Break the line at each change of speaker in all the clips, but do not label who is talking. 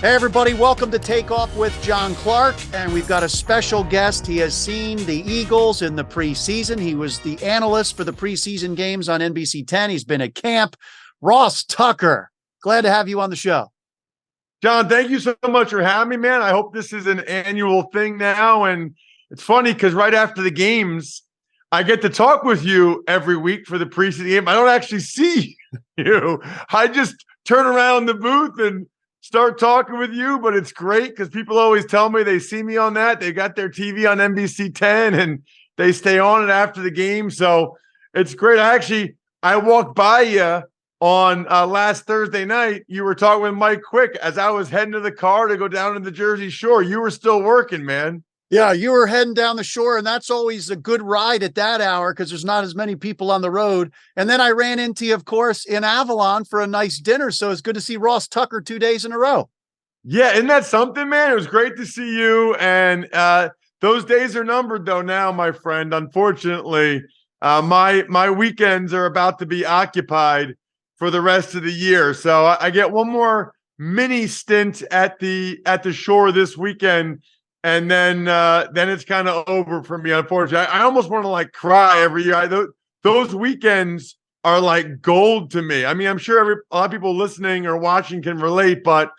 Hey, everybody. Welcome to Takeoff with John Clark. And we've got a special guest. He has seen the Eagles in the preseason. He was the analyst for the preseason games on NBC 10. He's been at camp. Ross Tucker, glad to have you on the show.
John, thank you so much for having me, man. I hope this is an annual thing now. And it's funny because right after the games, I get to talk with you every week for the preseason game. I don't actually see you. I just turn around the booth and start talking with you, but it's great because people always tell me they see me on that. They got their TV on NBC 10 and they stay on it after the game. So it's great. I walked by you on last Thursday night. You were talking with Mike Quick as I was heading to the car to go down to the Jersey Shore. You were still working, man.
Yeah, you were heading down the shore, and that's always a good ride at that hour because there's not as many people on the road. And then I ran into you, of course, in Avalon for a nice dinner. So it's good to see Ross Tucker 2 days in a row.
Yeah, isn't that something, man? It was great to see you. And those days are numbered, though, now, my friend. Unfortunately, my weekends are about to be occupied for the rest of the year. So I get one more mini stint at the shore this weekend. And then it's kind of over for me, unfortunately. I almost want to like cry every year. Those weekends are like gold to me. I mean, I'm sure a lot of people listening or watching can relate, but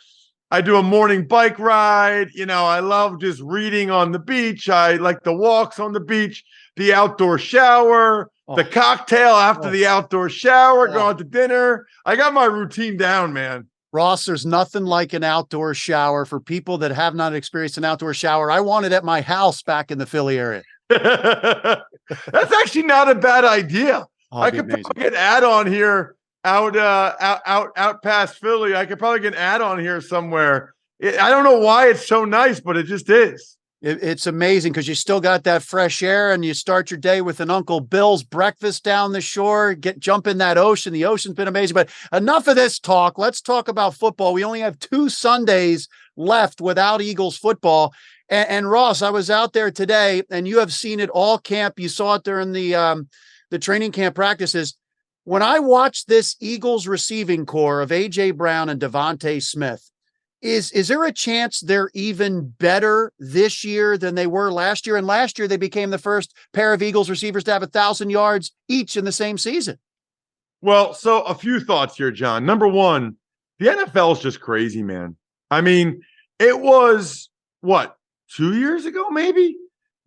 I do a morning bike ride. You know, I love just reading on the beach. I like the walks on the beach, the outdoor shower, the cocktail after the outdoor shower, go out to dinner. I got my routine down, man.
Ross, there's nothing like an outdoor shower for people that have not experienced an outdoor shower. I want it at my house back in the Philly area.
That's actually not a bad idea. I could probably get an add-on here out past Philly. I could probably get an add-on here somewhere. I don't know why it's so nice, but it just is.
It's amazing because you still got that fresh air and you start your day with an Uncle Bill's breakfast down the shore, jump in that ocean. The ocean's been amazing, but enough of this talk. Let's talk about football. We only have 2 Sundays left without Eagles football. And Ross, I was out there today and you have seen it all camp. You saw it during the training camp practices. When I watched this Eagles receiving core of A.J. Brown and Devontae Smith, Is there a chance they're even better this year than they were last year? And last year, they became the first pair of Eagles receivers to have 1,000 yards each in the same season.
Well, so a few thoughts here, John. Number one, the NFL is just crazy, man. I mean, it was, 2 years ago, maybe,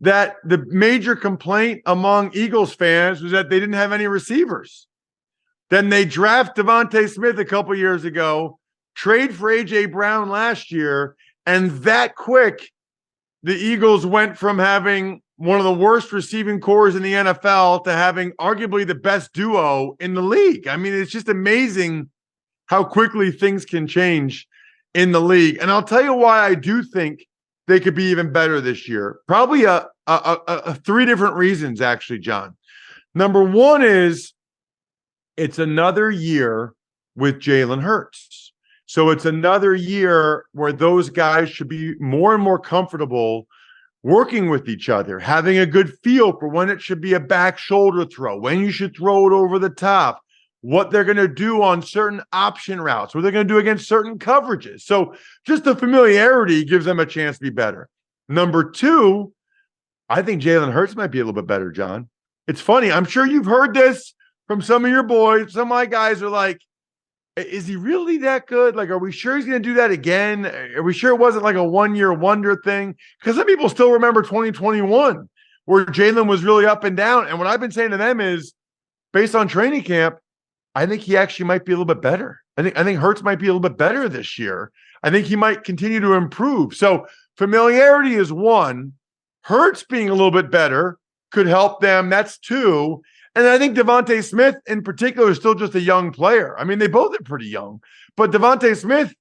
that the major complaint among Eagles fans was that they didn't have any receivers. Then they draft Devontae Smith a couple years ago, trade for A.J. Brown last year, and that quick, the Eagles went from having one of the worst receiving cores in the NFL to having arguably the best duo in the league. I mean, it's just amazing how quickly things can change in the league. And I'll tell you why I do think they could be even better this year. Probably 3 different reasons, actually, John. Number one is it's another year with Jalen Hurts. So it's another year where those guys should be more and more comfortable working with each other, having a good feel for when it should be a back shoulder throw, when you should throw it over the top, what they're going to do on certain option routes, what they're going to do against certain coverages. So just the familiarity gives them a chance to be better. Number 2, I think Jalen Hurts might be a little bit better, John. It's funny. I'm sure you've heard this from some of your boys. Some of my guys are like, is he really that good? Like, are we sure he's going to do that again? Are we sure it wasn't like a one-year wonder thing? Because some people still remember 2021 where Jalen was really up and down. And what I've been saying to them is, based on training camp, I think he actually might be a little bit better. I think Hurts might be a little bit better this year. I think he might continue to improve. So familiarity is 1. Hurts being a little bit better could help them. That's 2. And I think Devontae Smith in particular is still just a young player. I mean, they both are pretty young. But Devontae Smith,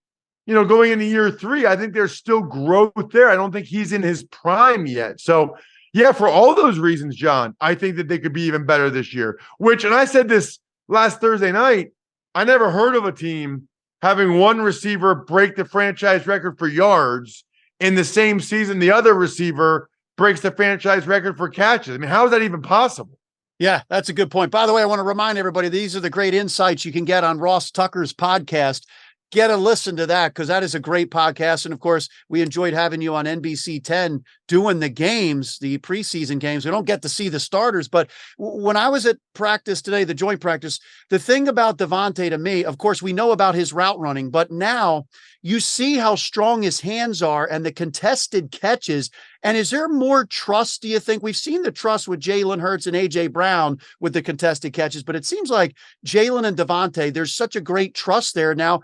going into year 3, I think there's still growth there. I don't think he's in his prime yet. So, yeah, for all those reasons, John, I think that they could be even better this year. And I said this last Thursday night, I never heard of a team having one receiver break the franchise record for yards in the same season the other receiver breaks the franchise record for catches. I mean, how is that even possible?
Yeah, that's a good point. By the way, I want to remind everybody, these are the great insights you can get on Ross Tucker's podcast, get a listen to that because that is a great podcast. And of course, we enjoyed having you on NBC 10 doing the games, the preseason games. We don't get to see the starters, but when I was at practice today, the joint practice, the thing about Devontae to me, of course, we know about his route running, but now you see how strong his hands are and the contested catches. And is there more trust, do you think? We've seen the trust with Jalen Hurts and A.J. Brown with the contested catches, but it seems like Jalen and Devontae, there's such a great trust there now.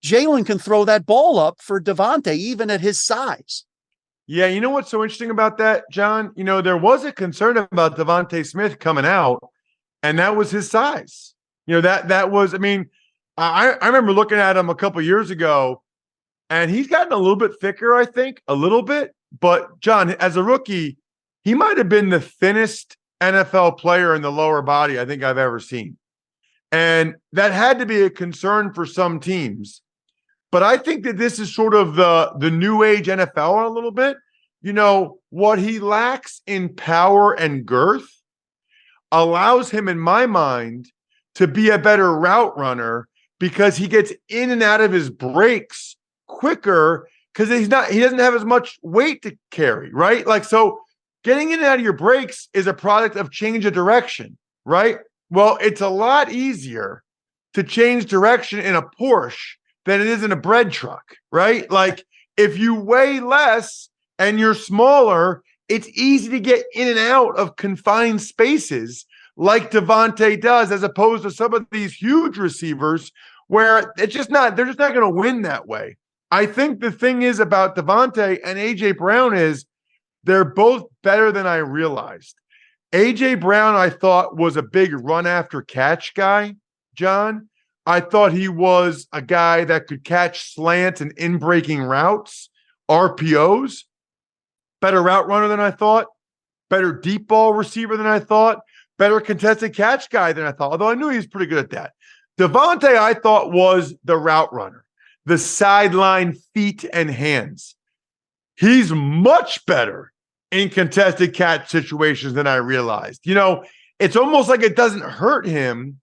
Jalen can throw that ball up for Devontae, even at his size.
Yeah, you know what's so interesting about that, John? You know, there was a concern about Devontae Smith coming out, and that was his size. You know, that was, I mean, I remember looking at him a couple years ago, and he's gotten a little bit thicker, I think, a little bit. But, John, as a rookie, he might have been the thinnest NFL player in the lower body I think I've ever seen. And that had to be a concern for some teams. But I think that this is sort of the new age NFL a little bit. You know, what he lacks in power and girth allows him, in my mind, to be a better route runner because he gets in and out of his breaks quicker because he doesn't have as much weight to carry, right? Like, so getting in and out of your breaks is a product of change of direction, right? Well, it's a lot easier to change direction in a Porsche than it is in a bread truck, right? Like if you weigh less and you're smaller, it's easy to get in and out of confined spaces like Devontae does, as opposed to some of these huge receivers where they're just not going to win that way. I think the thing is about Devontae and A.J. Brown is they're both better than I realized. A.J. Brown, I thought, was a big run after catch guy, John. I thought he was a guy that could catch slants and in-breaking routes, RPOs, better route runner than I thought, better deep ball receiver than I thought, better contested catch guy than I thought, although I knew he was pretty good at that. Devontae, I thought, was the route runner, the sideline feet and hands. He's much better in contested catch situations than I realized. You know, it's almost like it doesn't hurt him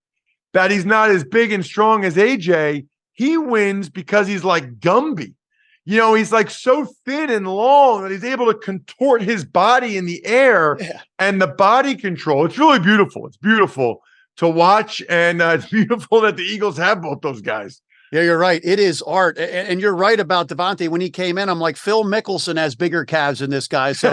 that he's not as big and strong as AJ. He wins because he's like Gumby. You know, he's like so thin and long that he's able to contort his body in the air and the body control. It's really beautiful. It's beautiful to watch. And it's beautiful that the Eagles have both those guys.
Yeah, you're right. It is art. And you're right about Devontae. When he came in, I'm like, Phil Mickelson has bigger calves than this guy. So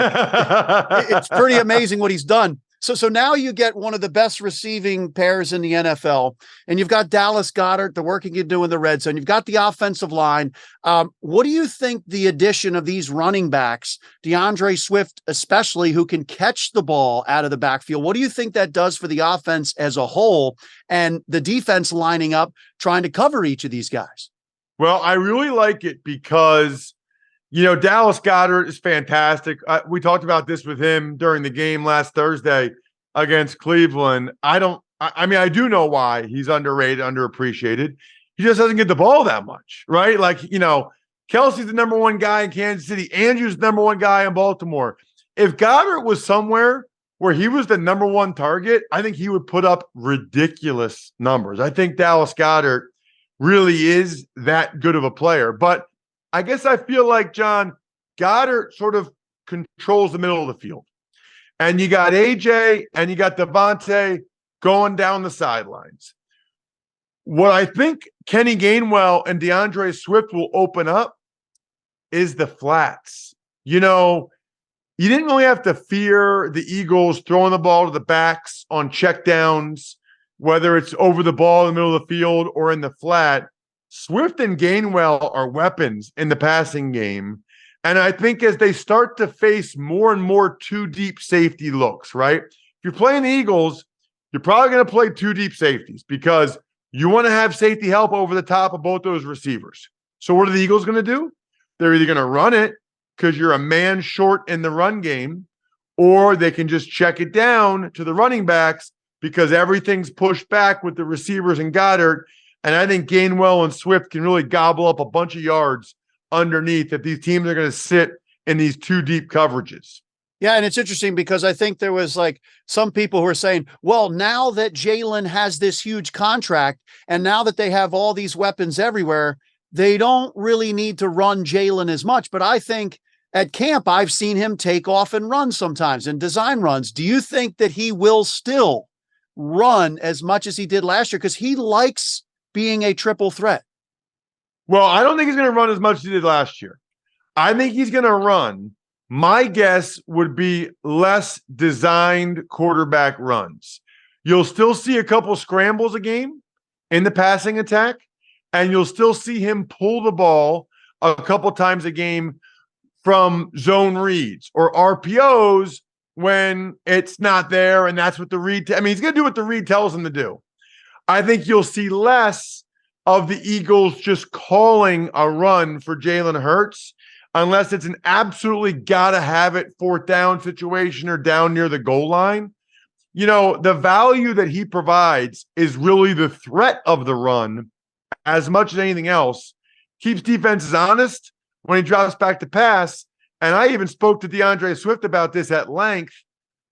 it's pretty amazing what he's done. So now you get one of the best receiving pairs in the NFL, and you've got Dallas Goedert, the work he can do in the red zone. You've got the offensive line. What do you think the addition of these running backs, DeAndre Swift especially, who can catch the ball out of the backfield, what do you think that does for the offense as a whole and the defense lining up, trying to cover each of these guys?
Well, I really like it because, you know, Dallas Goedert is fantastic. We talked about this with him during the game last Thursday against Cleveland. I do know why he's underrated, underappreciated. He just doesn't get the ball that much, right? Like, you know, Kelsey's the number one guy in Kansas City. Andrew's the number one guy in Baltimore. If Goedert was somewhere where he was the number one target, I think he would put up ridiculous numbers. I think Dallas Goedert really is that good of a player. But I guess I feel like, John, Goedert sort of controls the middle of the field. And you got AJ and you got Devontae going down the sidelines. What I think Kenny Gainwell and DeAndre Swift will open up is the flats. You know, you didn't really have to fear the Eagles throwing the ball to the backs on checkdowns, whether it's over the ball in the middle of the field or in the flat. Swift and Gainwell are weapons in the passing game. And I think as they start to face more and more two deep safety looks, right? If you're playing the Eagles, you're probably going to play two deep safeties because you want to have safety help over the top of both those receivers. So what are the Eagles going to do? They're either going to run it because you're a man short in the run game, or they can just check it down to the running backs because everything's pushed back with the receivers and Goddard. And I think Gainwell and Swift can really gobble up a bunch of yards underneath if these teams are going to sit in these two deep coverages.
Yeah, and it's interesting because I think there was like some people who are saying, well, now that Jalen has this huge contract and now that they have all these weapons everywhere, they don't really need to run Jalen as much. But I think at camp, I've seen him take off and run sometimes and design runs. Do you think that he will still run as much as he did last year? Because he likes being a triple threat.
Well, I don't think he's going to run as much as he did last year. I think he's going to run. My guess would be less designed quarterback runs. You'll still see a couple scrambles a game in the passing attack, and you'll still see him pull the ball a couple times a game from zone reads or RPOs when it's not there, and that's what the read. He's going to do what the read tells him to do. I think you'll see less of the Eagles just calling a run for Jalen Hurts, unless it's an absolutely gotta have it fourth down situation or down near the goal line. The value that he provides is really the threat of the run as much as anything else. Keeps defenses honest when he drops back to pass. And I even spoke to DeAndre Swift about this at length.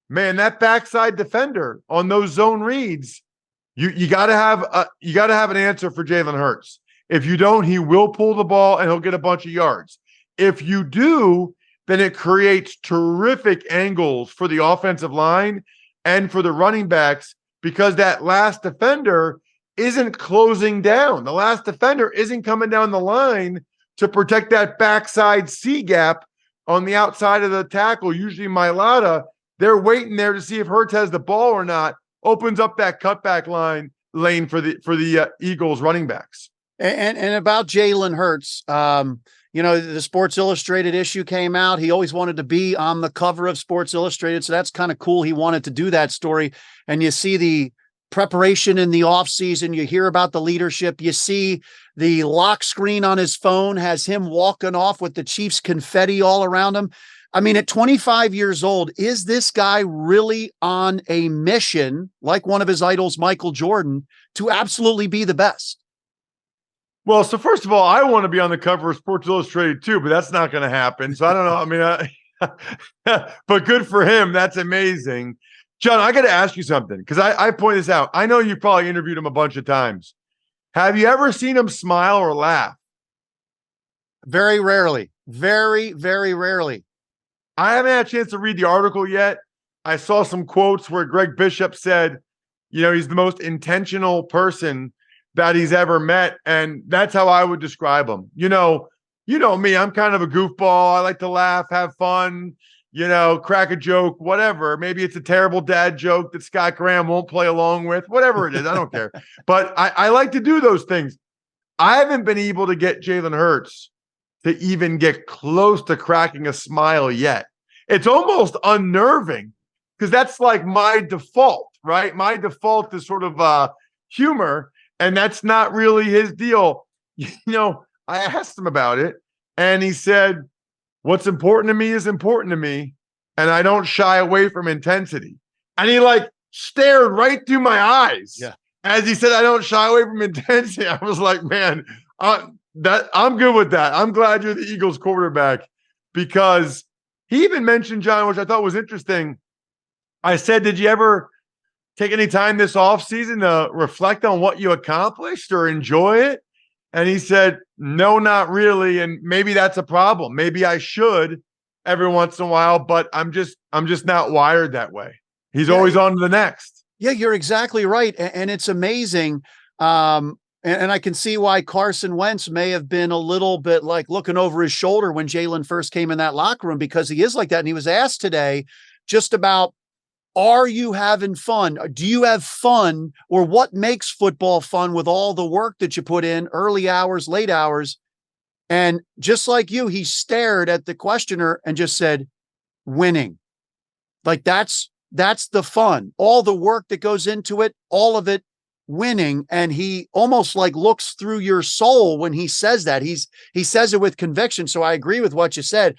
Man, that backside defender on those zone reads, you got to have an answer for Jalen Hurts. If you don't, he will pull the ball and he'll get a bunch of yards. If you do, then it creates terrific angles for the offensive line and for the running backs, because that last defender isn't closing down. The last defender isn't coming down the line to protect that backside C gap on the outside of the tackle, usually Mailata. They're waiting there to see if Hurts has the ball or not, opens up that cutback lane for the Eagles running backs.
And about Jalen Hurts, the Sports Illustrated issue came out. He always wanted to be on the cover of Sports Illustrated, so that's kind of cool. He wanted to do that story, and you see the preparation in the offseason. You hear about the leadership. You see the lock screen on his phone has him walking off with the Chiefs confetti all around him. At 25 years old, is this guy really on a mission, like one of his idols, Michael Jordan, to absolutely be the best?
Well, so first of all, I want to be on the cover of Sports Illustrated too, but that's not going to happen. So I don't know. But good for him. That's amazing. John, I got to ask you something, because I point this out. I know you probably interviewed him a bunch of times. Have you ever seen him smile or laugh?
Very rarely. Very, very rarely.
I haven't had a chance to read the article yet. I saw some quotes where Greg Bishop said, he's the most intentional person that he's ever met. And that's how I would describe him. You know me, I'm kind of a goofball. I like to laugh, have fun, crack a joke, whatever. Maybe it's a terrible dad joke that Scott Graham won't play along with, whatever it is. I don't care. But I like to do those things. I haven't been able to get Jalen Hurts to even get close to cracking a smile yet. It's almost unnerving, because that's like my default, right? My default is sort of humor, and that's not really his deal. I asked him about it, and he said, what's important to me is important to me, and I don't shy away from intensity. And he stared right through my eyes.
Yeah.
As he said, I don't shy away from intensity. I was like, man, I'm good with that. I'm glad you're the Eagles quarterback, because he even mentioned, John, which I thought was interesting. I said, did you ever take any time this offseason to reflect on what you accomplished or enjoy it? And he said, no, not really. And maybe that's a problem. Maybe I should every once in a while, but I'm just not wired that way. He's always on to the next.
Yeah, you're exactly right. And it's amazing. And I can see why Carson Wentz may have been a little bit looking over his shoulder when Jalen first came in that locker room, because he is like that. And he was asked today just about, are you having fun? Do you have fun? Or what makes football fun with all the work that you put in, early hours, late hours? And just like you, he stared at the questioner and just said, winning. That's the fun. All the work that goes into it, all of it, winning. And he almost looks through your soul when he says that. He says it with conviction. So I agree with what you said.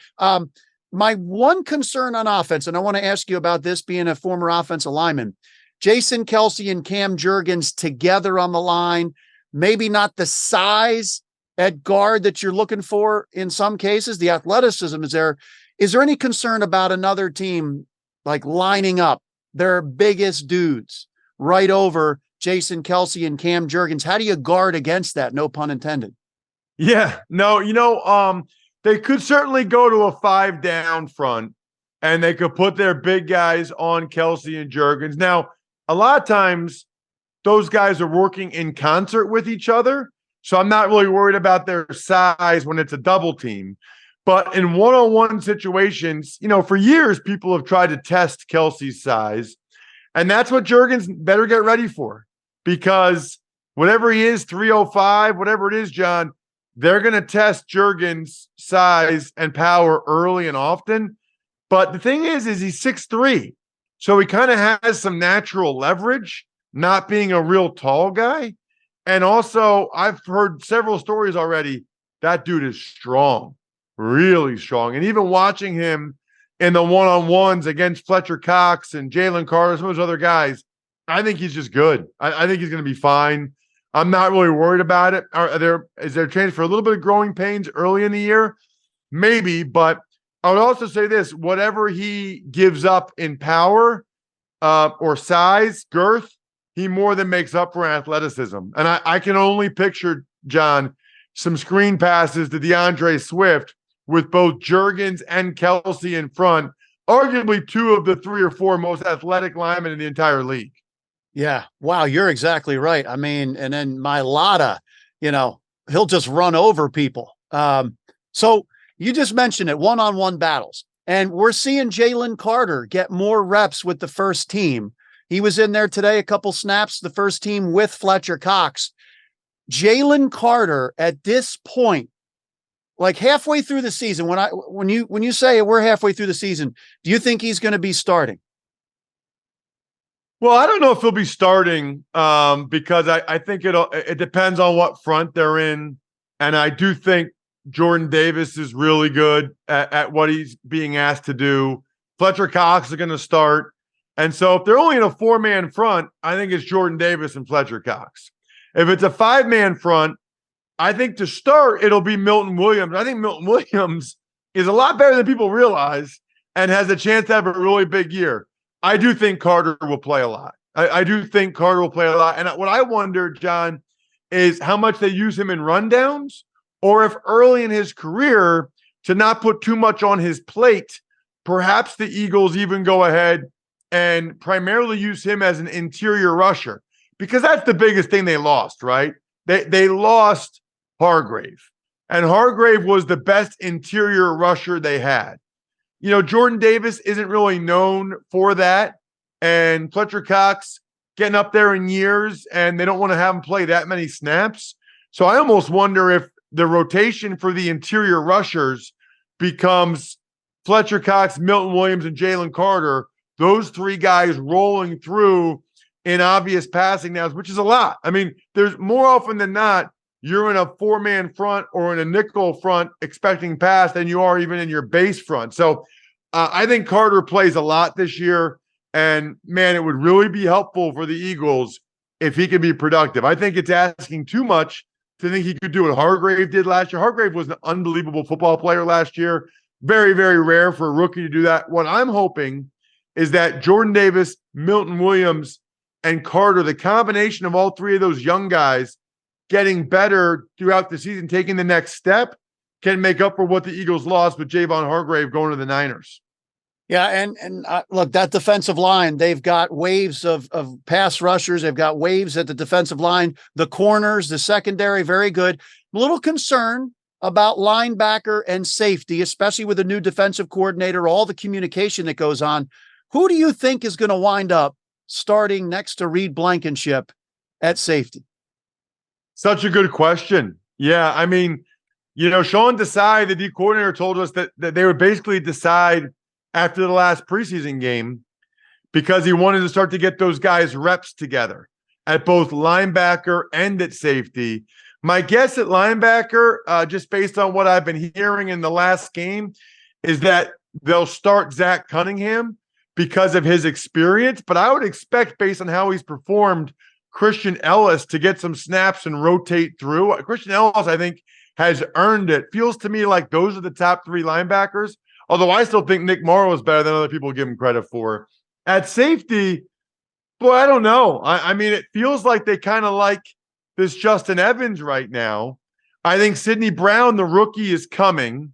My one concern on offense, and I want to ask you about this, being a former offensive lineman, Jason Kelce and Cam Jurgens together on the line, maybe not the size at guard that you're looking for in some cases. The athleticism is there. Is there any concern about another team lining up their biggest dudes right over Jason Kelce and Cam Jurgens? How do you guard against that? No pun intended.
Yeah, no, they could certainly go to a 5-down front, and they could put their big guys on Kelsey and Juergens. Now, a lot of times those guys are working in concert with each other, so I'm not really worried about their size when it's a double team. But in one-on-one situations, for years people have tried to test Kelsey's size, and that's what Juergens better get ready for, because whatever he is, 305, whatever it is, John, they're going to test Juergens' size and power early and often. But the thing is he's 6'3", so he kind of has some natural leverage, not being a real tall guy. And also, I've heard several stories already. That dude is strong, really strong. And even watching him in the one-on-ones against Fletcher Cox and Jalen Carter, some of those other guys, I think he's just good. I think he's going to be fine. I'm not really worried about it. Is there a chance for a little bit of growing pains early in the year? Maybe, but I would also say this: whatever he gives up in power or size, girth, he more than makes up for athleticism. And I can only picture, John, some screen passes to DeAndre Swift with both Juergens and Kelsey in front, arguably two of the 3 or 4 most athletic linemen in the entire league.
Yeah. Wow. You're exactly right. I mean, and then Mailata, he'll just run over people. So you just mentioned it, one-on-one battles. And we're seeing Jalen Carter get more reps with the first team. He was in there today, a couple snaps, the first team with Fletcher Cox. Jalen Carter at this point, like halfway through the season, when you say we're halfway through the season, do you think he's going to be starting?
Well, I don't know if he'll be starting because I think it depends on what front they're in. And I do think Jordan Davis is really good at what he's being asked to do. Fletcher Cox is going to start. And so if they're only in a 4-man front, I think it's Jordan Davis and Fletcher Cox. If it's a 5-man front, I think to start, it'll be Milton Williams. I think Milton Williams is a lot better than people realize and has a chance to have a really big year. I do think Carter will play a lot. I do think Carter will play a lot. And what I wonder, John, is how much they use him in rundowns, or if early in his career, to not put too much on his plate, perhaps the Eagles even go ahead and primarily use him as an interior rusher, because that's the biggest thing they lost, right? They lost Hargrave, and Hargrave was the best interior rusher they had. Jordan Davis isn't really known for that, and Fletcher Cox getting up there in years, and they don't want to have him play that many snaps. So I almost wonder if the rotation for the interior rushers becomes Fletcher Cox, Milton Williams, and Jalen Carter, those 3 guys rolling through in obvious passing downs, which is a lot. I mean, there's more often than not, you're in a 4-man front or in a nickel front expecting pass than you are even in your base front. So I think Carter plays a lot this year, and man, it would really be helpful for the Eagles if he could be productive. I think it's asking too much to think he could do what Hargrave did last year. Hargrave was an unbelievable football player last year. Very, very rare for a rookie to do that. What I'm hoping is that Jordan Davis, Milton Williams, and Carter, the combination of all 3 of those young guys getting better throughout the season, taking the next step, can make up for what the Eagles lost with Javon Hargrave going to the Niners.
Yeah, and look, that defensive line, they've got waves of pass rushers. They've got waves at the defensive line. The corners, the secondary, very good. A little concern about linebacker and safety, especially with a new defensive coordinator, all the communication that goes on. Who do you think is going to wind up starting next to Reed Blankenship at safety?
Such a good question. Yeah, I mean, Sean Desai, the D coordinator, told us that they would basically decide after the last preseason game because he wanted to start to get those guys reps together at both linebacker and at safety. My guess at linebacker, just based on what I've been hearing in the last game, is that they'll start Zach Cunningham because of his experience. But I would expect, based on how he's performed, Christian Ellis to get some snaps and rotate through. Christian Ellis, I think, has earned it. Feels to me like those are the top 3 linebackers, although I still think Nick Morrow is better than other people give him credit for. At safety, boy, I don't know. I mean, it feels like they kind of like this Justin Evans right now. I think Sidney Brown, the rookie, is coming.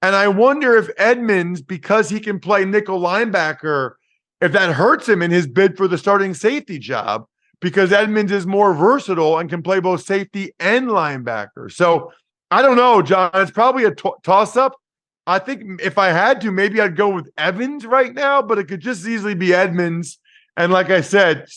And I wonder if Edmonds, because he can play nickel linebacker, if that hurts him in his bid for the starting safety job, because Edmonds is more versatile and can play both safety and linebacker. So I don't know, John. It's probably a toss-up. I think if I had to, maybe I'd go with Evans right now, but it could just easily be Edmonds. And like I said,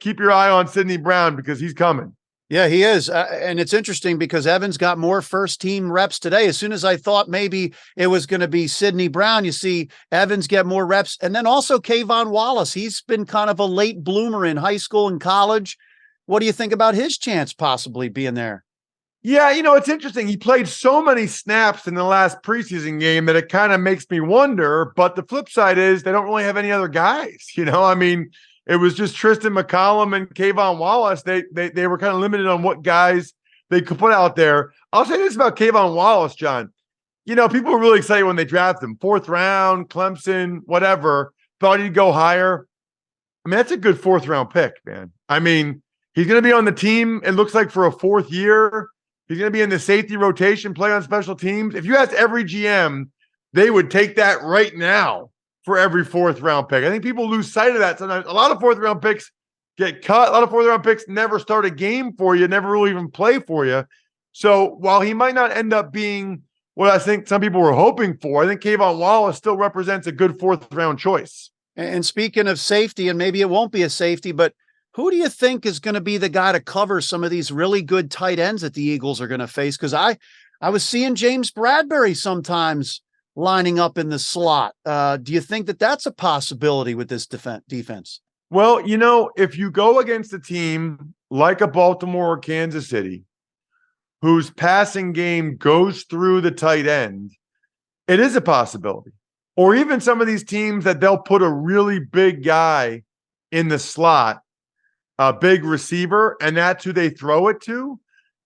keep your eye on Sidney Brown because he's coming.
Yeah, he is. And it's interesting because Evans got more first team reps today. As soon as I thought maybe it was going to be Sidney Brown, you see Evans get more reps. And then also Kayvon Wallace. He's been kind of a late bloomer in high school and college. What do you think about his chance possibly being there?
Yeah, it's interesting. He played so many snaps in the last preseason game that it kind of makes me wonder. But the flip side is they don't really have any other guys. It was just Tristan McCollum and Kayvon Wallace. They were kind of limited on what guys they could put out there. I'll say this about Kayvon Wallace, John. People were really excited when they drafted him. 4th round, Clemson, whatever. Thought he'd go higher. That's a good 4th round pick, man. He's going to be on the team, it looks like, for a 4th year. He's going to be in the safety rotation, play on special teams. If you asked every GM, they would take that right now for every 4th round pick. I think people lose sight of that sometimes. A lot of 4th round picks get cut. A lot of 4th round picks never start a game for you, never really even play for you. So while he might not end up being what I think some people were hoping for, I think Kayvon Wallace still represents a good 4th round choice.
And speaking of safety, and maybe it won't be a safety, but who do you think is going to be the guy to cover some of these really good tight ends that the Eagles are going to face? Because I was seeing James Bradberry sometimes lining up in the slot. Do you think that that's a possibility with this defense?
Well, if you go against a team like a Baltimore or Kansas City, whose passing game goes through the tight end, it is a possibility. Or even some of these teams that they'll put a really big guy in the slot, a big receiver, and that's who they throw it to,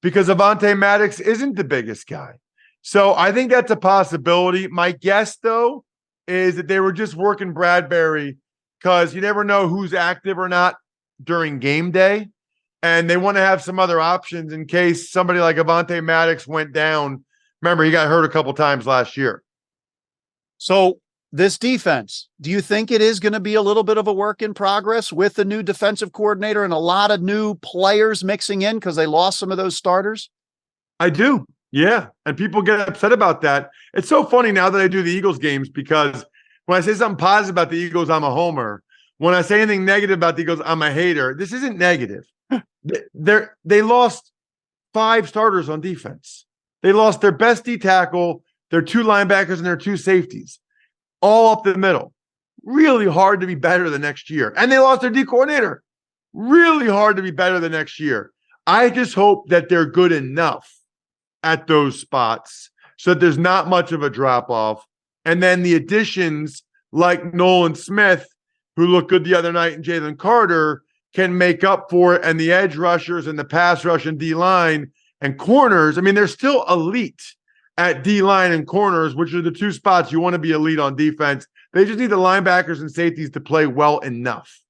because Avonte Maddox isn't the biggest guy. So I think that's a possibility. My guess, though, is that they were just working Bradberry because you never know who's active or not during game day. And they want to have some other options in case somebody like Avonte Maddox went down. Remember, he got hurt a couple times last year.
So this defense, do you think it is going to be a little bit of a work in progress with the new defensive coordinator and a lot of new players mixing in because they lost some of those starters?
I do. Yeah. And people get upset about that. It's so funny now that I do the Eagles games because when I say something positive about the Eagles, I'm a homer. When I say anything negative about the Eagles, I'm a hater. This isn't negative. They lost 5 starters on defense. They lost their best D tackle, their 2 linebackers, and their 2 safeties, all up the middle. Really hard to be better the next year. And they lost their D coordinator. Really hard to be better the next year. I just hope that they're good enough at those spots so that there's not much of a drop-off. And then the additions like Nolan Smith, who looked good the other night, and Jalen Carter can make up for it, and the edge rushers and the pass rush and D-line and corners. They're still elite at D-line and corners, which are the 2 spots you want to be elite on defense. They just need the linebackers and safeties to play well enough.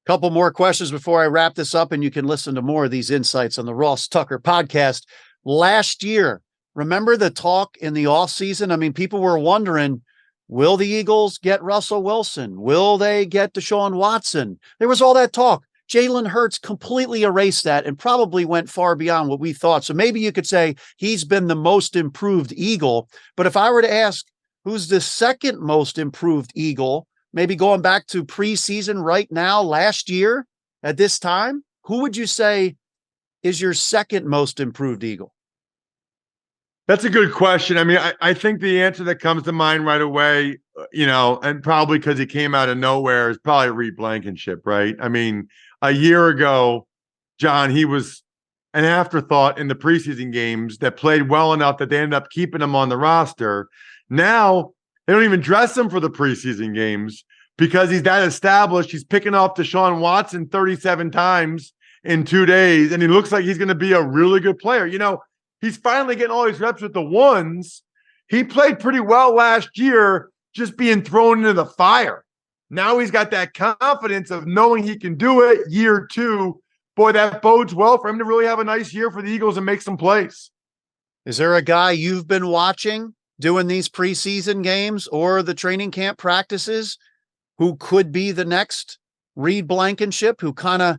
Couple more questions before I wrap this up, and you can listen to more of these insights on the Ross Tucker podcast. Last year, remember the talk in the offseason? People were wondering, will the Eagles get Russell Wilson? Will they get Deshaun Watson? There was all that talk. Jalen Hurts completely erased that and probably went far beyond what we thought. So maybe you could say he's been the most improved Eagle. But if I were to ask who's the second most improved Eagle, maybe going back to preseason right now, last year at this time, who would you say is your second most improved Eagle?
That's a good question. I think the answer that comes to mind right away, and probably because he came out of nowhere, is probably Reed Blankenship, right? A year ago, John, he was an afterthought in the preseason games that played well enough that they ended up keeping him on the roster. Now, they don't even dress him for the preseason games because he's that established. He's picking off Deshaun Watson 37 times in 2 days, and he looks like he's going to be a really good player. He's finally getting all these reps with the ones. He played pretty well last year, just being thrown into the fire. Now he's got that confidence of knowing he can do it. Year 2, boy, that bodes well for him to really have a nice year for the Eagles and make some plays.
Is there a guy you've been watching doing these preseason games or the training camp practices who could be the next Reed Blankenship, who kind of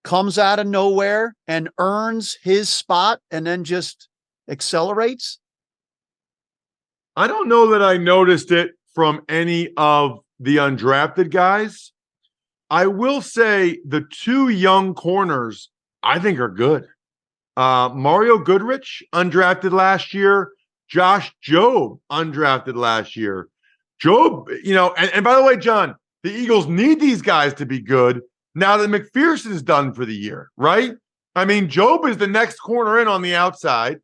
comes out of nowhere and earns his spot and then just accelerates?
I don't know that I noticed it from any of the undrafted guys. I will say the two young corners I think are good. Mario Goodrich, undrafted last year. Josh Jobe, undrafted last year. Jobe, and by the way, John, the Eagles need these guys to be good now that McPherson's done for the year, right? I mean, Jobe is the next corner in on the outside,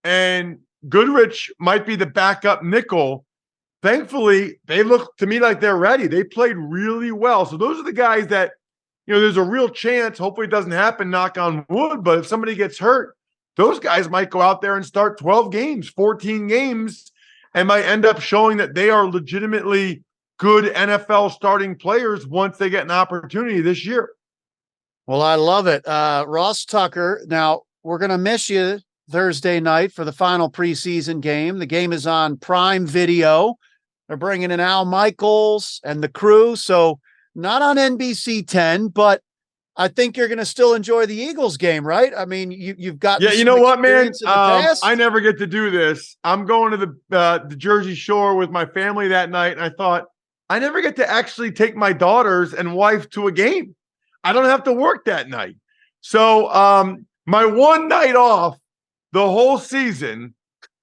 and Goodrich might be the backup nickel. Thankfully, they look to me like they're ready. They played really well. So those are the guys that, there's a real chance, hopefully it doesn't happen, knock on wood, but if somebody gets hurt, those guys might go out there and start 12 games, 14 games, and might end up showing that they are legitimately good NFL starting players once they get an opportunity this year.
Well, I love it. Ross Tucker, now we're going to miss you Thursday night for the final preseason game. The game is on Prime Video. They're bringing in Al Michaels and the crew, so not on NBC 10, but I think you're going to still enjoy the Eagles game, right? I mean, you've got
you know what, man? I never get to do this. I'm going to the Jersey Shore with my family that night, and I thought I never get to actually take my daughters and wife to a game. I don't have to work that night. So my one night off the whole season,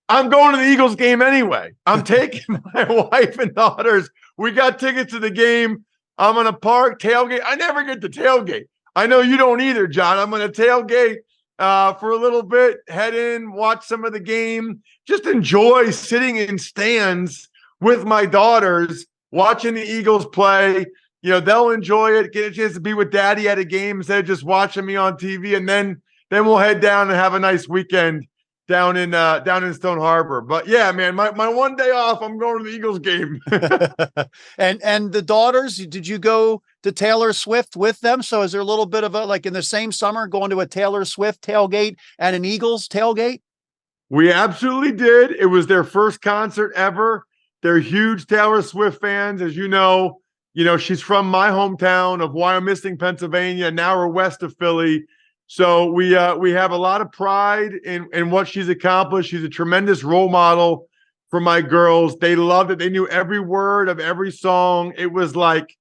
I'm going to the Eagles game anyway. I'm taking my wife and daughters. We got tickets to the game. I'm going to park, tailgate. I never get to tailgate. I know you don't either, John. I'm going to tailgate for a little bit, head in, watch some of the game, just enjoy sitting in stands with my daughters, watching the Eagles play. They'll enjoy it, get a chance to be with daddy at a game instead of just watching me on TV. And then we'll head down and have a nice weekend down in Stone Harbor. But yeah, man, my one day off, I'm going to the Eagles game.
And the daughters, did you go to Taylor Swift with them? So is there a little bit of like in the same summer going to a Taylor Swift tailgate and an Eagles tailgate?
We absolutely did. It was their first concert ever. They're huge Taylor Swift fans. As you know, she's from my hometown of Wyomissing, Pennsylvania. Now we're west of Philly. So we have a lot of pride in what she's accomplished. She's a tremendous role model for my girls. They loved it. They knew every word of every song. It was like,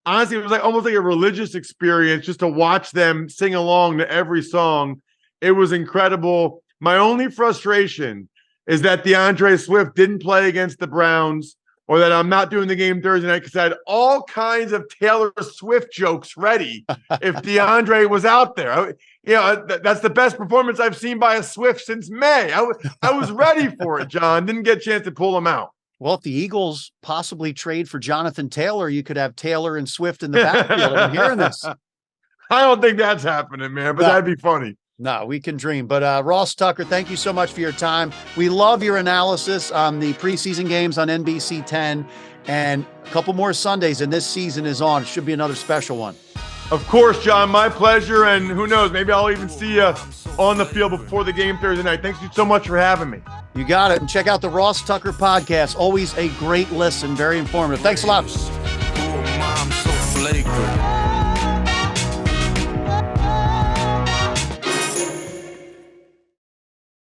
honestly, it was like almost like a religious experience just to watch them sing along to every song. It was incredible. My only frustration is that DeAndre Swift didn't play against the Browns, or that I'm not doing the game Thursday night, because I had all kinds of Taylor Swift jokes ready if DeAndre was out there. That's the best performance I've seen by a Swift since May. I was ready for it, John. Didn't get a chance to pull him out.
Well, if the Eagles possibly trade for Jonathan Taylor, you could have Taylor and Swift in the backfield. I'm hearing this.
I don't think that's happening, man, but that'd be funny.
No, we can dream. But Ross Tucker, thank you so much for your time. We love your analysis on the preseason games on NBC 10, and a couple more Sundays, and this season is on. It should be another special one.
Of course, John, my pleasure. And who knows, maybe I'll even see you on the field before the game Thursday night. Thanks so much for having me.
You got it. And check out the Ross Tucker podcast. Always a great listen. Very informative. Thanks a lot.